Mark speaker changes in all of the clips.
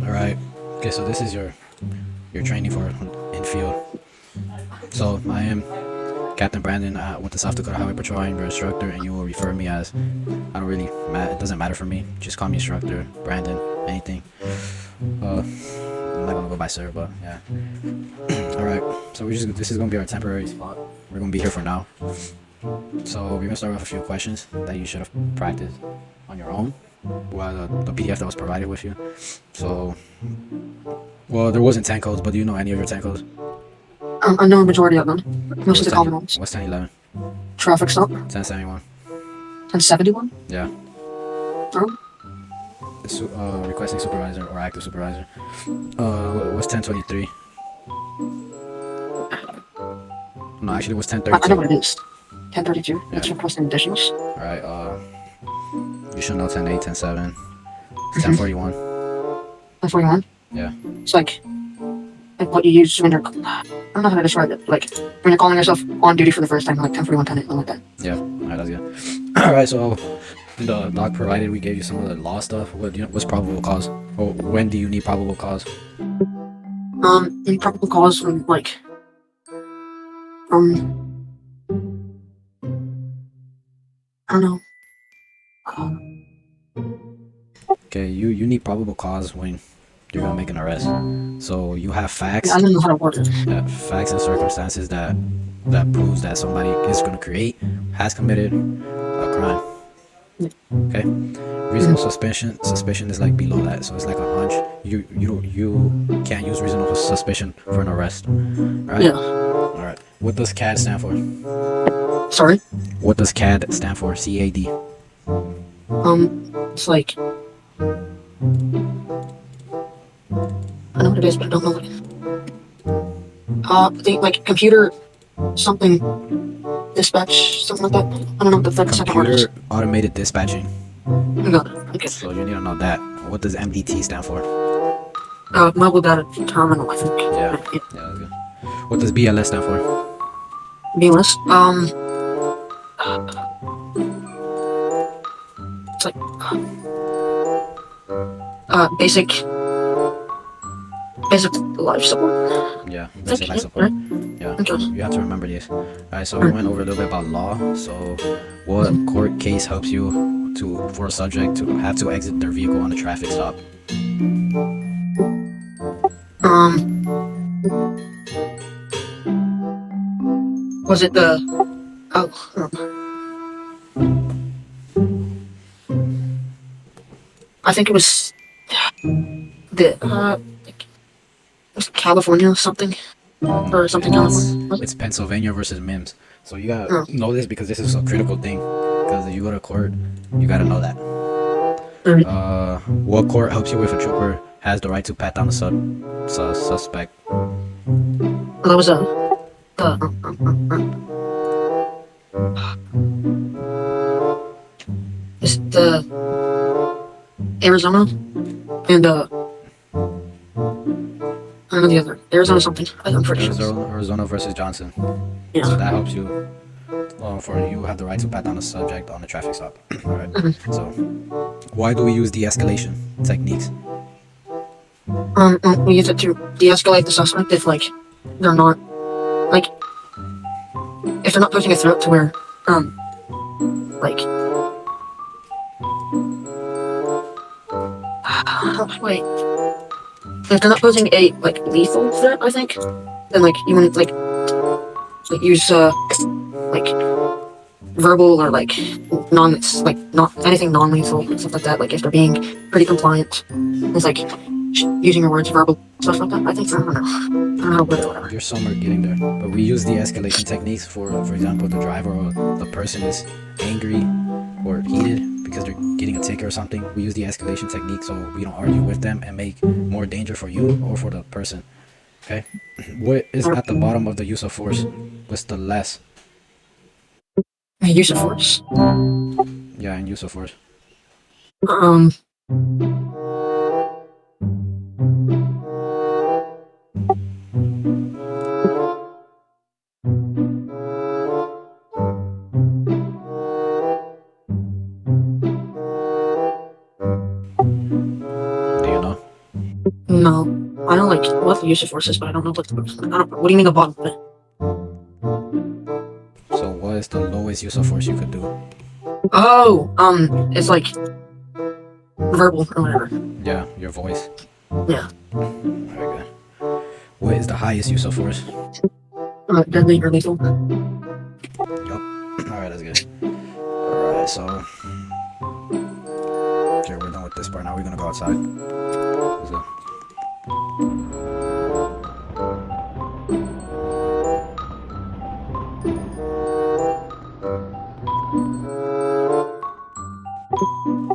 Speaker 1: All right. Okay, so this is your training for infield. So I am Captain Brandon with the South Dakota Highway Patrol. I am your instructor, and you will refer me as I don't really it doesn't matter for me. Just call me instructor, Brandon, anything. I'm not gonna go by sir, but yeah. All right. So this is gonna be our temporary spot. We're gonna be here for now. So we're gonna start off with a few questions that you should have practiced on your own, while the PDF that was provided with you. So, well, there wasn't 10 codes, but do you know any of your 10 codes?
Speaker 2: I know a majority of them.
Speaker 1: Okay,
Speaker 2: Most of the common ones.
Speaker 1: what's 1011?
Speaker 2: Traffic stop.
Speaker 1: 1071.
Speaker 2: 1071.
Speaker 1: Yeah.
Speaker 2: Oh,
Speaker 1: Requesting supervisor or active supervisor. What's 1023? No, actually, what's
Speaker 2: I know
Speaker 1: 1032?
Speaker 2: what it is. 1032. That's
Speaker 1: Yeah.
Speaker 2: requesting additionals.
Speaker 1: All right. You should know 10.8, 10.7. 1041.
Speaker 2: 1041.
Speaker 1: Yeah.
Speaker 2: It's like what you use when you're. I don't know how to describe it. Like when you're calling yourself on duty for the first time, like 1041, 10, something like that.
Speaker 1: Yeah. All right, that's good. All right. So in the doc provided, we gave you some of the law stuff. What's probable cause? Or when do you need probable cause?
Speaker 2: In probable cause from like um I don't know.
Speaker 1: Okay, you need probable cause when you're gonna make an arrest. So you have facts,
Speaker 2: I don't know how to word it.
Speaker 1: facts and circumstances that proves that somebody is gonna create has committed a crime. Okay, reasonable suspicion is like below that, so it's like a hunch. You can't use reasonable suspicion for an arrest. All right.
Speaker 2: Yeah.
Speaker 1: All right. What does CAD stand for?
Speaker 2: Sorry.
Speaker 1: What does CAD stand for? CAD.
Speaker 2: It's like I know what it is, but I don't know what it is. The like computer something dispatch something like that. I don't know what the second word is.
Speaker 1: Computer automated dispatching.
Speaker 2: I got it. Okay.
Speaker 1: So you need to know that. What does MDT stand for?
Speaker 2: Mobile data terminal, I think.
Speaker 1: Yeah. Yeah, that's good. What does BLS stand for?
Speaker 2: BLS. It's like basic life support.
Speaker 1: Yeah, basic life
Speaker 2: Yeah,
Speaker 1: support.
Speaker 2: right?
Speaker 1: Yeah,
Speaker 2: Okay.
Speaker 1: you have to remember these. Alright, so we went over a little bit about law. So, what court case helps you for a subject to have to exit their vehicle on a traffic stop?
Speaker 2: Was it the I think it was the like, was it California something or something California. Was it?
Speaker 1: It's Pennsylvania versus Mims. So you gotta
Speaker 2: Oh.
Speaker 1: know this because this is a critical thing. Because if you go to court, you gotta know that. What court helps you if a trooper has the right to pat down the suspect?
Speaker 2: Well, that was is it the Arizona and I don't know the other Arizona something. I'm pretty sure.
Speaker 1: Arizona versus Johnson.
Speaker 2: Yeah.
Speaker 1: So that helps you. For you have the right to pat down the subject on the traffic stop. All right. So, why do we use de-escalation techniques?
Speaker 2: We use it to de-escalate the suspect if like they're not like if they're not posing a threat to where like wait if they're not posing a like lethal threat, I think then like you want to like use like verbal or like not anything non-lethal and stuff like that. Like if they're being pretty compliant, it's like using your words, verbal stuff like that. I think I don't know how to word it or whatever.
Speaker 1: You're somewhere getting there, but we use de-escalation techniques for example, the driver or the person is angry or heated because they're getting a ticket or something. We use the escalation technique so we don't argue with them and make more danger for you or for the person. Okay, what is at the bottom of the use of force? What's the less?
Speaker 2: Use of force.
Speaker 1: Yeah, in use of force.
Speaker 2: Um.
Speaker 1: Do you know?
Speaker 2: No. I know like what the use of force is, but I don't know what what do you mean the bottom of it?
Speaker 1: So what is the lowest use of force you could do?
Speaker 2: Oh, it's like verbal or whatever.
Speaker 1: Yeah, your voice.
Speaker 2: Yeah.
Speaker 1: Very good. What is the highest use of force?
Speaker 2: Deadly or lethal.
Speaker 1: Yup. Alright, that's good. Alright, so okay, we're done with this part. Now we're gonna go outside. Let's go.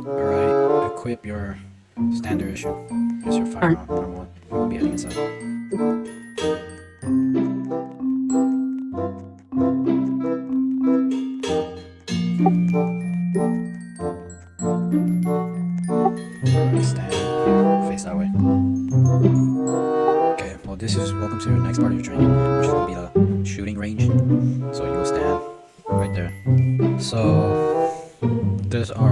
Speaker 1: Alright, equip your standard issue. Just your firearm. Number one. We'll be heading inside. Alright, stand here. Face that way. Okay, well this is welcome to your next part of your training, which is gonna be the shooting range. So you'll stand right there. So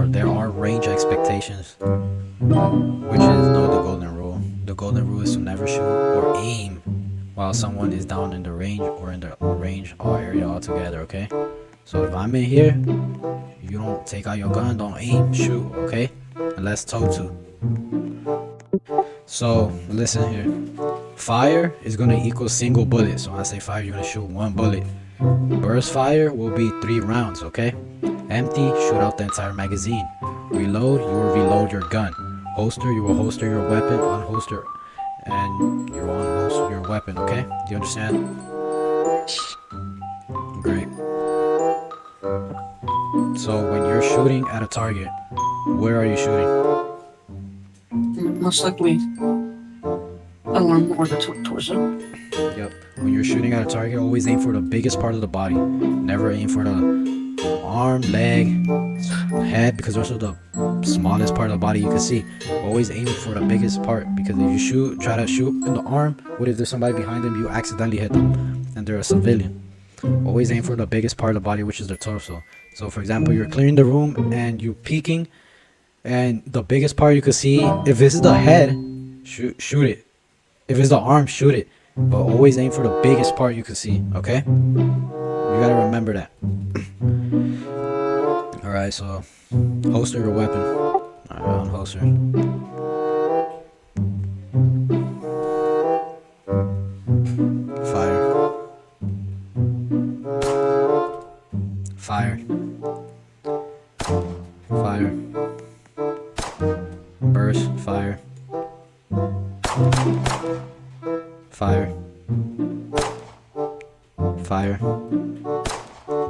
Speaker 1: there are range expectations, which is the golden rule. The golden rule is to never shoot or aim while someone is down in the range or in the range all area altogether, okay? So if I'm in here, you don't take out your gun, don't aim, shoot, okay? Unless told to. So listen here. Fire is gonna equal single bullet. So when I say fire, you're gonna shoot one bullet. Burst fire will be 3 rounds, okay? Empty, shoot out the entire magazine. Reload, you will reload your gun. Holster, you will holster your weapon. Unholster, and you will unholster your weapon, okay? Do you understand? Great. So when you're shooting at a target, where are you shooting?
Speaker 2: Most likely alarm or the torso.
Speaker 1: Yep. When you're shooting at a target, always aim for the biggest part of the body. Never aim for the arm, leg, head, because those are the smallest part of the body you can see. Always aim for the biggest part, because if you try to shoot in the arm, what if there's somebody behind them, you accidentally hit them and they're a civilian. Always aim for the biggest part of the body, which is the torso. So for example, you're clearing the room and you're peeking, and the biggest part you can see, if it's the head, shoot it. If it's the arm, shoot it. But always aim for the biggest part you can see, okay? You gotta remember that. Alright, so holster your weapon. Alright, unholster. Fire. Fire. Fire. Burst. Fire. Fire. Fire.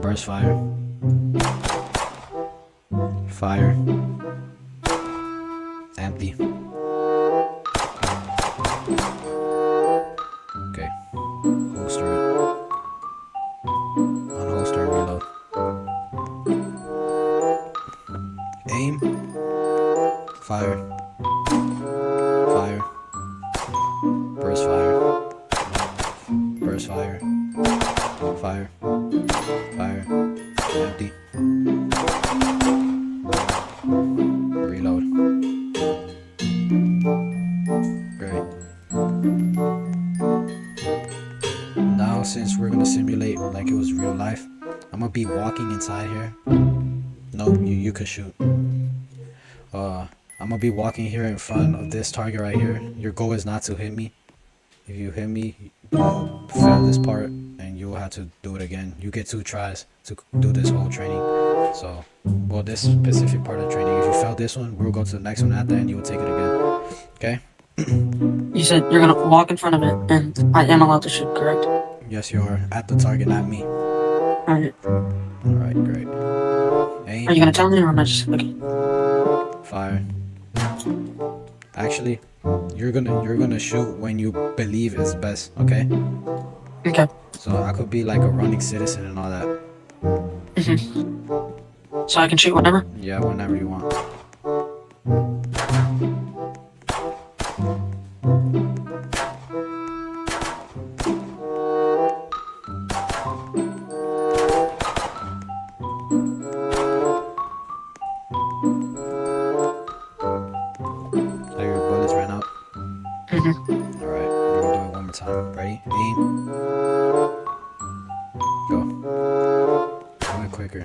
Speaker 1: Burst fire. Fire. Empty. Okay. Holster it. Unholster and reload. Aim. Fire. Fire. Burst fire. Burst fire. Fire. Fire. Empty. Reload. Great. Now since we're gonna simulate like it was real life, I'm gonna be walking inside here. No, you could shoot. I'm gonna be walking here in front of this target right here. Your goal is not to hit me. If you hit me, you'll fail this part and you'll have to do it again. You get 2 tries to do this whole training. So, well, this specific part of the training, if you fail this one, we'll go to the next one at the end, you will take it again. Okay?
Speaker 2: You said you're gonna walk in front of it, and I am allowed to shoot, correct?
Speaker 1: Yes, you are. At the target, not me.
Speaker 2: Alright.
Speaker 1: Alright, great. Aim.
Speaker 2: Are you gonna tell me, or am I just okay?
Speaker 1: Fire. Actually, you're gonna shoot when you believe is best, okay?
Speaker 2: Okay.
Speaker 1: So I could be like a running citizen and all that.
Speaker 2: So I can shoot whenever?
Speaker 1: Yeah, whenever you want. Your bullets ran out. Alright, we're gonna do it one more time. Ready? Aim. Go. Do it quicker.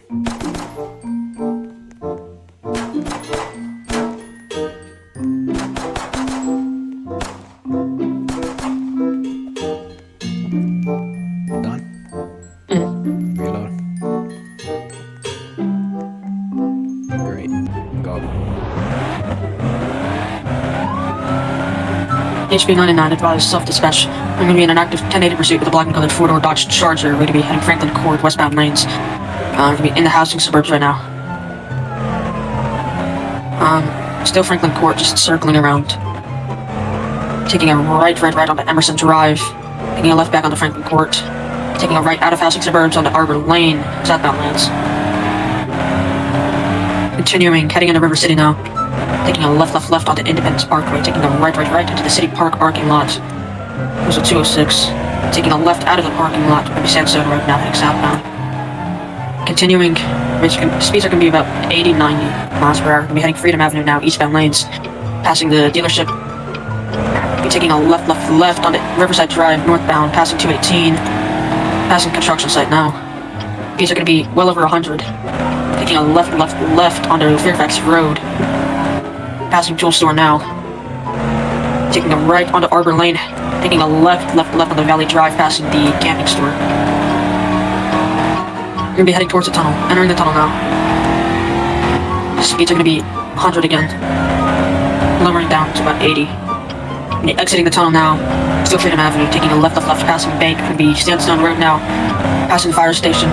Speaker 1: Done? Reload. Great. Go.
Speaker 2: HP 99 advised self-dispatch. I'm going to be in an active 1080 pursuit with a black and colored four-door Dodge Charger. We're going to be heading Franklin Court, westbound lanes. I'm going to be in the housing suburbs right now. Still Franklin Court, just circling around. Taking a right onto Emerson Drive. Taking a left back onto Franklin Court. Taking a right out of housing suburbs onto Arbor Lane, southbound lanes. Continuing, heading into River City now. Taking a left onto Independence Parkway. Taking a right into the City Park parking lot. Goes to 206. Taking a left out of the parking lot. Maybe Sandstone Road now, heading southbound. Continuing, speeds are going to be about 80, 90 miles per hour. Going to be heading Freedom Avenue now, eastbound lanes. Passing the dealership. Be taking a left onto Riverside Drive, northbound, passing 218. Passing construction site now. Speeds are going to be well over 100. Taking a left onto Fairfax Road. Passing Jewel Store now. Taking a right onto Arbor Lane. Taking a left onto Valley Drive, passing the camping store. We're gonna be heading towards the tunnel. Entering the tunnel now. Speeds are gonna be 100 again. Lowering down to about 80. Exiting the tunnel now. Still Freedom Avenue. Taking a left, passing Bank. Gonna be Sandstone Road now. Passing the fire station.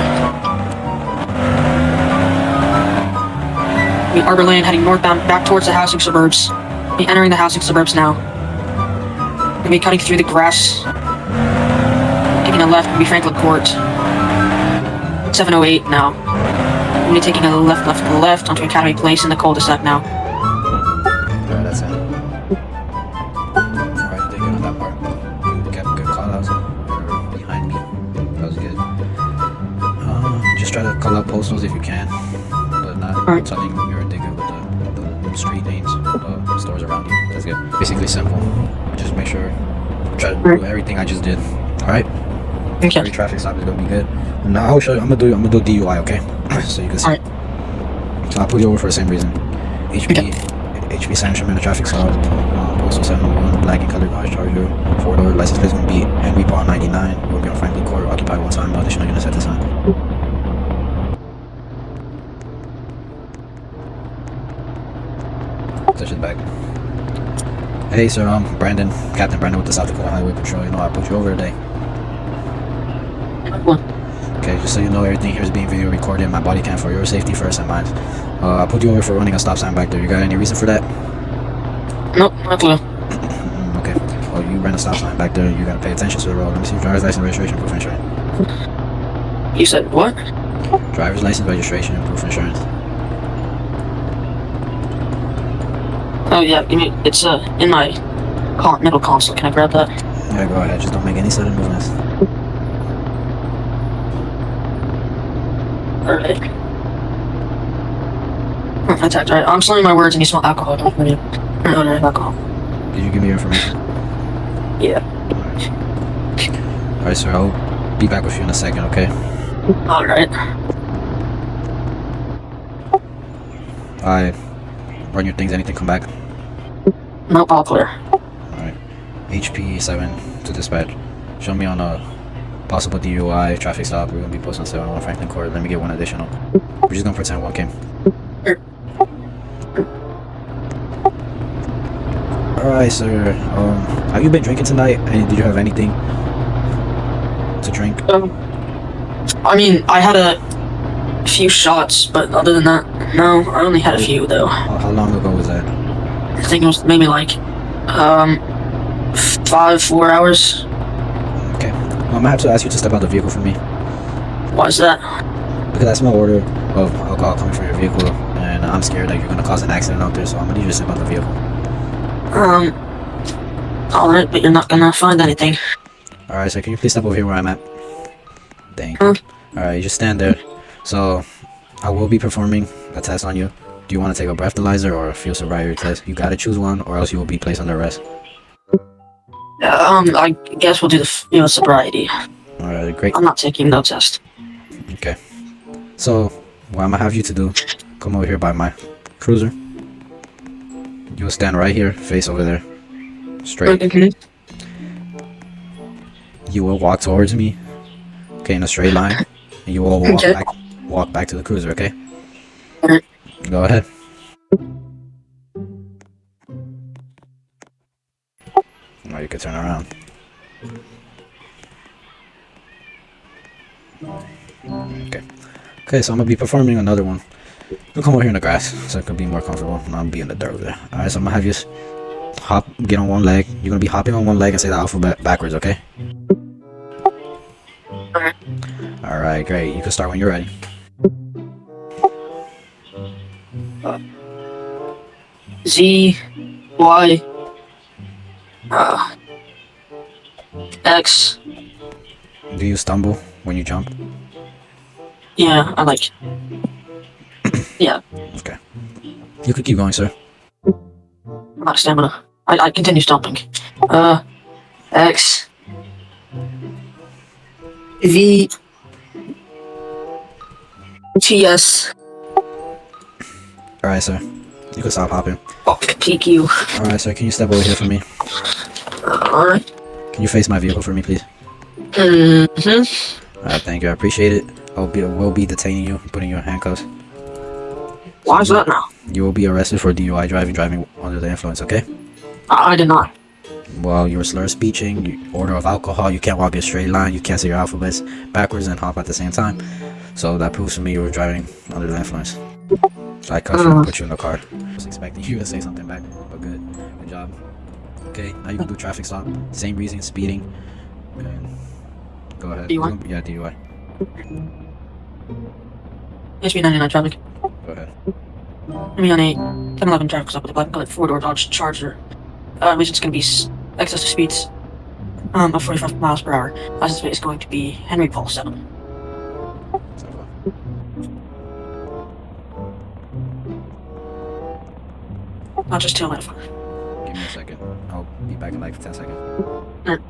Speaker 2: Be Arbor Lane, heading northbound back towards the housing suburbs. Be entering the housing suburbs now. Gonna be cutting through the grass. Taking a left, be Franklin Court. 708 now. Gonna be taking a left onto Academy Place in the cul-de-sac now.
Speaker 1: Alright, that's it. Alright, you did good on that part. You kept good call-outs. You're behind me. That was good. Just try to call out postals if you can. But not telling you're digging with the street names, the stores around you. That's good. Basically simple. Just make sure, try to do everything I just did. Alright?
Speaker 2: Okay.
Speaker 1: Every traffic stop is gonna be good. Now I'll show you. I'm gonna do DUI, okay? So you can see. So I'll put you over for the same reason. HP sanction in the traffic stop. Postal 701, black and colored Dodge Charger. 4-door license plate is gonna be Henry Paul 99. We'll be on Franklin Court, occupied one time. Additional units at this time. Touch it back. Hey sir, I'm Brandon, Captain Brandon with the South Dakota Highway Patrol. You know I put you over today. Okay, just so you know, everything here is being video recorded. My body cam for your safety first and mine. I put you over for running a stop sign back there. You got any reason for that?
Speaker 2: Nope, not clue.
Speaker 1: Okay. Well, you ran a stop sign back there. You gotta pay attention to the road. Let me see your driver's license, registration, proof of insurance.
Speaker 2: You said what?
Speaker 1: Driver's license, registration, and proof of insurance.
Speaker 2: Oh yeah, it's in my middle console. Can I grab that?
Speaker 1: Yeah, go ahead. Just don't make any sudden movements.
Speaker 2: Alright. Attacked, right. I'm slurring my words and you smell alcohol. Don't worry. No, alcohol.
Speaker 1: Did you give me your information?
Speaker 2: Yeah.
Speaker 1: Alright, sir. I'll be back with you in a second, okay?
Speaker 2: Alright.
Speaker 1: I run your things. Anything come back?
Speaker 2: Nope, all clear.
Speaker 1: Alright. HP 7 to dispatch. Show me on a possible DUI, traffic stop. We're gonna be posting on 701 Franklin Court. Let me get one additional. We're just gonna pretend one came. Alright, sir. Have you been drinking tonight? And did you have anything to drink?
Speaker 2: I mean, I had a few shots, but other than that, no. I only had a few, though.
Speaker 1: How long ago was that?
Speaker 2: I think it was maybe like, 4 hours.
Speaker 1: Okay. I'm gonna have to ask you to step out the vehicle for me.
Speaker 2: Why is that?
Speaker 1: Because I smell odor of alcohol coming from your vehicle, and I'm scared that you're gonna cause an accident out there, so I'm gonna need you to step out the vehicle.
Speaker 2: Alright, but you're not gonna find anything.
Speaker 1: Alright, so can you please step over here where I'm at? Thank you. Alright, you just stand there. So, I will be performing a test on you. Do you want to take a breathalyzer or a field sobriety test? You gotta choose one, or else you will be placed under arrest.
Speaker 2: I guess we'll do the sobriety.
Speaker 1: Alright, great.
Speaker 2: I'm not taking no test.
Speaker 1: Okay. So, what I'm gonna have you to do, come over here by my cruiser. You'll stand right here, face over there. Straight.
Speaker 2: Okay.
Speaker 1: You will walk towards me, okay, in a straight line. And you will
Speaker 2: Okay.
Speaker 1: walk back to the cruiser, okay?
Speaker 2: Alright.
Speaker 1: Go ahead. Now you can turn around. Okay. Okay, so I'm gonna be performing another one. You'll come over here in the grass so it can be more comfortable. And I'm gonna be in the dirt over there. Alright, so I'm gonna have you get on one leg. You're gonna be hopping on one leg and say the alphabet backwards, okay?
Speaker 2: Alright.
Speaker 1: Alright, great. You can start when you're ready.
Speaker 2: Z, Y, X.
Speaker 1: Do you stumble when you jump?
Speaker 2: Yeah, I like. Yeah,
Speaker 1: Okay. You could keep going, sir.
Speaker 2: I'm out of stamina. I continue stomping. X, V, T, S,
Speaker 1: Alright, sir. You can stop hopping.
Speaker 2: P, Q.
Speaker 1: Alright, sir. Can you step over here for me?
Speaker 2: Alright.
Speaker 1: Can you face my vehicle for me, please?
Speaker 2: Mm-hmm.
Speaker 1: Alright, thank you. I appreciate it. We'll be detaining you, putting you in handcuffs.
Speaker 2: Why is that now?
Speaker 1: You will be arrested for DUI driving under the influence, okay?
Speaker 2: I did not.
Speaker 1: Well, you were slur speeching, order of alcohol, you can't walk in a straight line, you can't say your alphabets backwards and hop at the same time. So that proves to me you were driving under the influence. So I cuffed you and put you in the car. I was expecting you to say something back, but good. Good job. Okay, now you can do traffic stop. Same reason, speeding. And go ahead.
Speaker 2: DUI?
Speaker 1: Yeah, DUI.
Speaker 2: HP 99 traffic.
Speaker 1: Go ahead.
Speaker 2: Me on a 1011 traffic stop with a black and colored four-door Dodge Charger. Reason's going to be excess to speeds of 45 miles per hour. License plate is going to be Henry Paul 7. Not just tail left.
Speaker 1: Give me a second. I'll be back in like 10 seconds.
Speaker 2: Alright.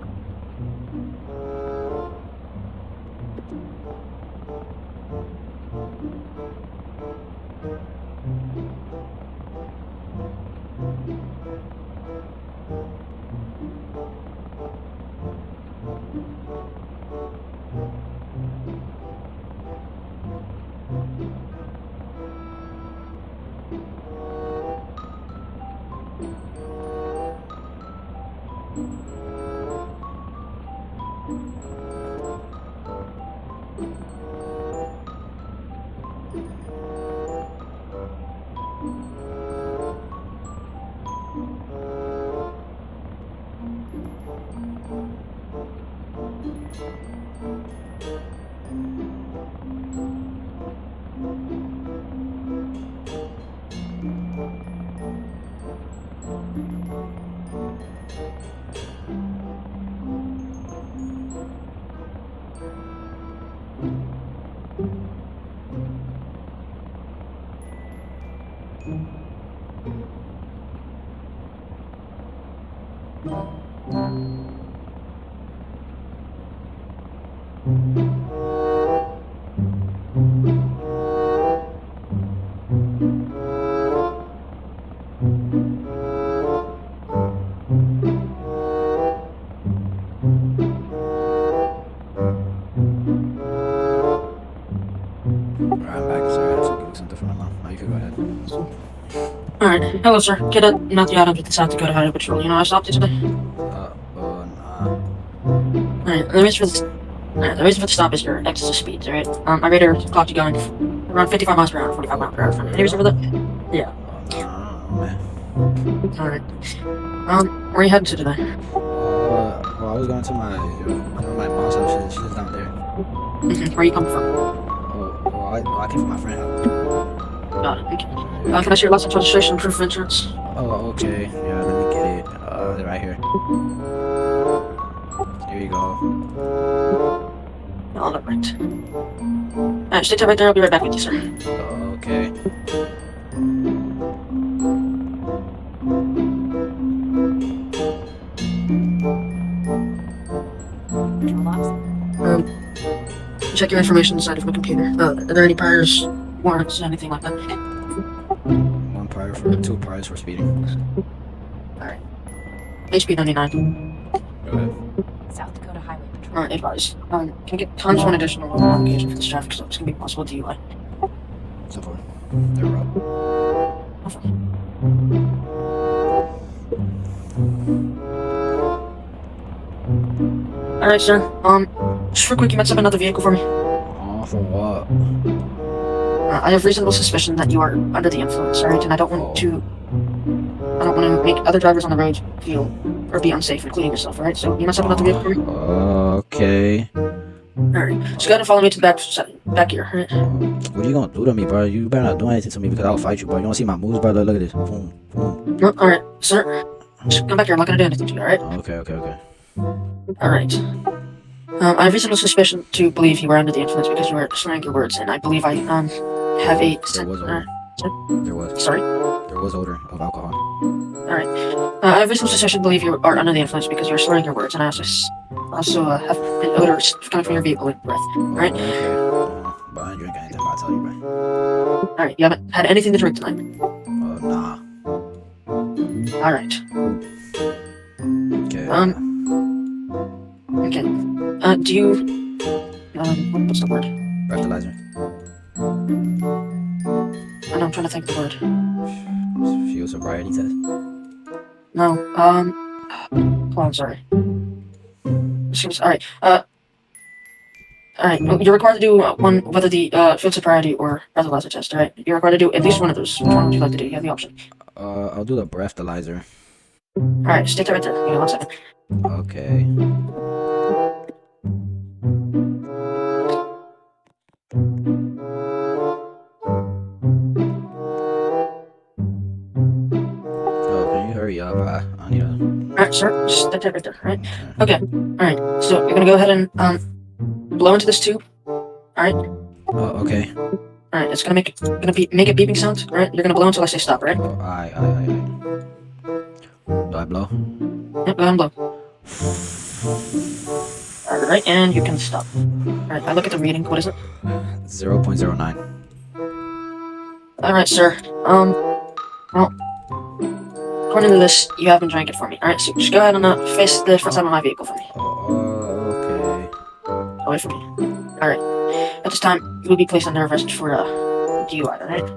Speaker 1: I'm back, sorry, I have to do something for my mom. Now you can go ahead.
Speaker 2: Alright. Hello, sir. Cadet Matthew Adams with the South Dakota Highway Patrol. You know I stopped you today?
Speaker 1: Nah.
Speaker 2: Alright, the reason for the stop is your excess speeds, alright? My radar clocked you going around 55 miles per hour, 45 miles per hour. Any reason for that? Yeah.
Speaker 1: Man.
Speaker 2: Alright. Where are you heading to today?
Speaker 1: Well, I was going to my mom's house. She's down there.
Speaker 2: Where are you coming from?
Speaker 1: I came from my friend house.
Speaker 2: Got it, okay. Can I see your license, registration, and proof of insurance?
Speaker 1: Oh, okay. Yeah, let me get it. They're right here. Here you go.
Speaker 2: Alright. Alright, stay tight right there. I'll be right back with you, sir.
Speaker 1: Okay.
Speaker 2: check your information inside of my computer. Are there any priors, warrants, anything like that?
Speaker 1: One prior for two priors for speeding.
Speaker 2: Alright. HP 99.
Speaker 1: Go ahead.
Speaker 3: South Dakota Highway Patrol.
Speaker 2: Alright, advise. Can I get times one additional modification for this traffic stop? It's gonna be possible DUI.
Speaker 1: So far, they're up.
Speaker 2: Alright, sir. Just real quick, you might step another vehicle for me.
Speaker 1: Oh, for what?
Speaker 2: I have reasonable suspicion that you are under the influence, alright? And I don't want to make other drivers on the road feel or be unsafe, including yourself, alright? So you might step another vehicle for me.
Speaker 1: Okay.
Speaker 2: Alright. Just go ahead and follow me to the back here, alright?
Speaker 1: What are you gonna do to me, bro? You better not do anything to me because I'll fight you, bro. You wanna see my moves, bro? Look at this. Boom, boom.
Speaker 2: No, alright, sir. Just come back here. I'm not gonna do anything to you, alright?
Speaker 1: Okay.
Speaker 2: Alright. I have reasonable suspicion to believe you were under the influence because you were slurring your words, and I believe I have a
Speaker 1: There was odor. There was.
Speaker 2: sorry?
Speaker 1: There was odor of alcohol.
Speaker 2: Alright. I have reasonable suspicion to believe you are under the influence because you're slurring your words, and I also have an odor coming from your vehicle with breath. Alright?
Speaker 1: Okay. But I ain't drink anything, but I'll tell you, bro.
Speaker 2: Alright, you haven't had anything to drink tonight.
Speaker 1: Nah.
Speaker 2: Alright.
Speaker 1: Okay.
Speaker 2: Okay. Do you... what's the word?
Speaker 1: Breathalyzer.
Speaker 2: I know, I'm trying to think of the word.
Speaker 1: Fuel sobriety test.
Speaker 2: No, oh, I'm sorry. Alright, alright, you're required to do one, whether the field sobriety or breathalyzer test, alright? You're required to do at least one of those. Which one would you like to do? You have the option.
Speaker 1: I'll do the breathalyzer.
Speaker 2: Alright, just take that right there. Give me 1 second.
Speaker 1: Okay. Oh, can you hurry up? I need a...
Speaker 2: Alright, sir, just take that right there, alright? Okay, alright, so you're gonna go ahead and, blow into this tube, alright?
Speaker 1: Okay.
Speaker 2: Alright, it's make a beeping sound, alright? You're gonna blow until I say stop, right?
Speaker 1: Aye. Do I blow?
Speaker 2: Yep, go ahead and blow. Alright, and you can stop. Alright, I look at the reading, what is it?
Speaker 1: 0.09.
Speaker 2: Alright, sir, well, according to this, you have been drinking for me. Alright, so just go ahead and face the front side of my vehicle for me.
Speaker 1: Okay.
Speaker 2: Away from me. Alright. At this time, you will be placed under arrest for DUI, alright?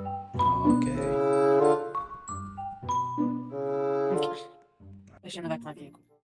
Speaker 1: Okay.
Speaker 2: Okay. Place you in the back of my vehicle.